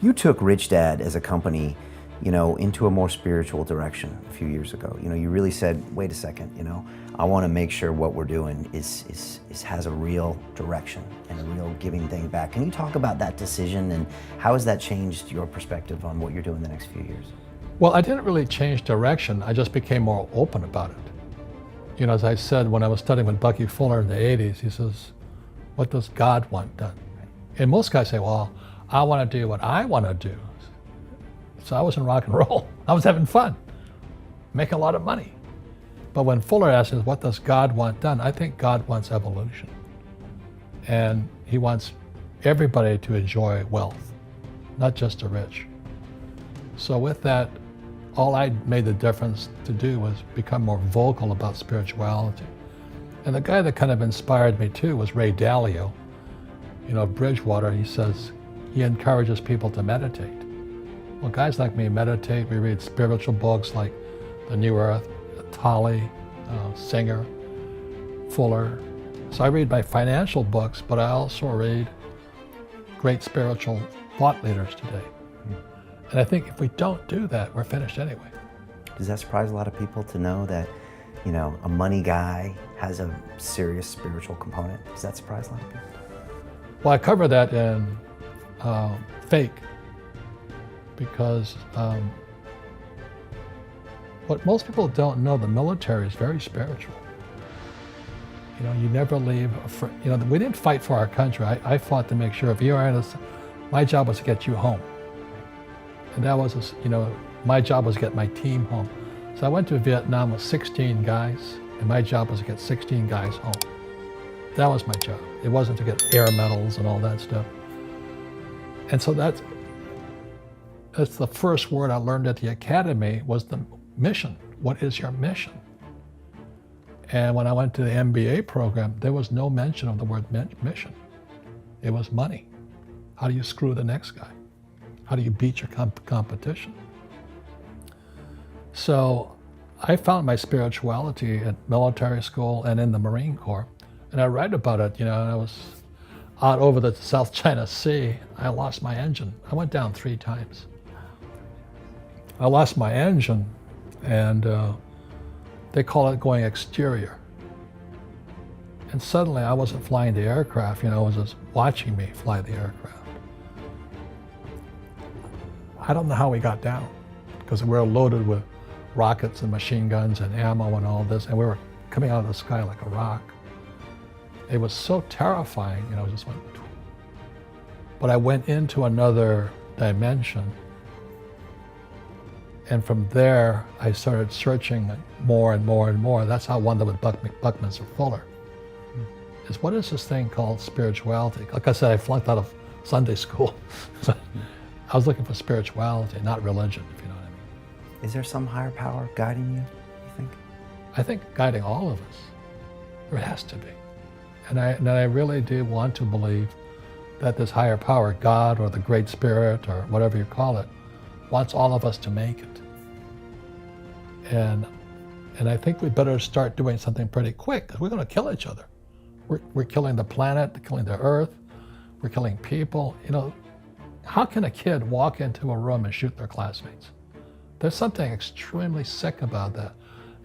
You took Rich Dad as a company, into a more spiritual direction a few years ago. You really said, wait a second, I want to make sure what we're doing has a real direction and a real giving thing back. Can you talk about that decision and how has that changed your perspective on what you're doing the next few years? Well, I didn't really change direction. I just became more open about it. As I said, when I was studying with Bucky Fuller in the 80s, he says, what does God want done? And most guys say, well, I want to do what I want to do. So I was in rock and roll. I was having fun, making a lot of money. But when Fuller asks us, what does God want done? I think God wants evolution. And he wants everybody to enjoy wealth, not just the rich. So with that, all I made the difference to do was become more vocal about spirituality. And the guy that kind of inspired me too was Ray Dalio. Bridgewater, he says, he encourages people to meditate. Well, guys like me meditate. We read spiritual books like The New Earth, Tolley, Singer, Fuller. So I read my financial books, but I also read great spiritual thought leaders today. And I think if we don't do that, we're finished anyway. Does that surprise a lot of people to know that, a money guy has a serious spiritual component? Does that surprise a lot of people? Well, I cover that in Fake, because what most people don't know, the military is very spiritual. You never leave. We didn't fight for our country. I fought to make sure if you were in us, my job was to get you home. And that was, my job was to get my team home. So I went to Vietnam with 16 guys, and my job was to get 16 guys home. That was my job. It wasn't to get air medals and all that stuff. And so that's the first word I learned at the academy was the mission. What is your mission? And when I went to the MBA program, there was no mention of the word mission. It was money. How do you screw the next guy? How do you beat your competition? So I found my spirituality at military school and in the Marine Corps. And I write about it, I was out over the South China Sea. I lost my engine. I went down 3 times. I lost my engine, and they call it going exterior. And suddenly I wasn't flying the aircraft, it was just watching me fly the aircraft. I don't know how we got down, because we were loaded with rockets and machine guns and ammo and all this, and we were coming out of the sky like a rock. It was so terrifying, it just went. But I went into another dimension, and from there I started searching more and more and more. That's how I wound up with Buckminster Fuller. Is what is this thing called spirituality? Like I said, I flunked out of Sunday school. So I was looking for spirituality, not religion, if you know what I mean. Is there some higher power guiding you think? I think guiding all of us. There has to be. And I really do want to believe that this higher power, God or the Great Spirit or whatever you call it, wants all of us to make it. And I think we better start doing something pretty quick, because we're going to kill each other. We're killing the planet, killing the earth, we're killing people. How can a kid walk into a room and shoot their classmates? There's something extremely sick about that.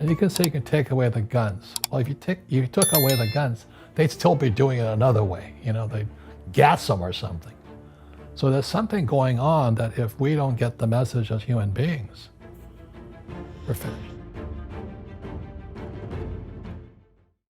And you can say you can take away the guns. Well, if you took away the guns, they'd still be doing it another way. They'd gas them or something. So there's something going on that if we don't get the message as human beings, we're finished.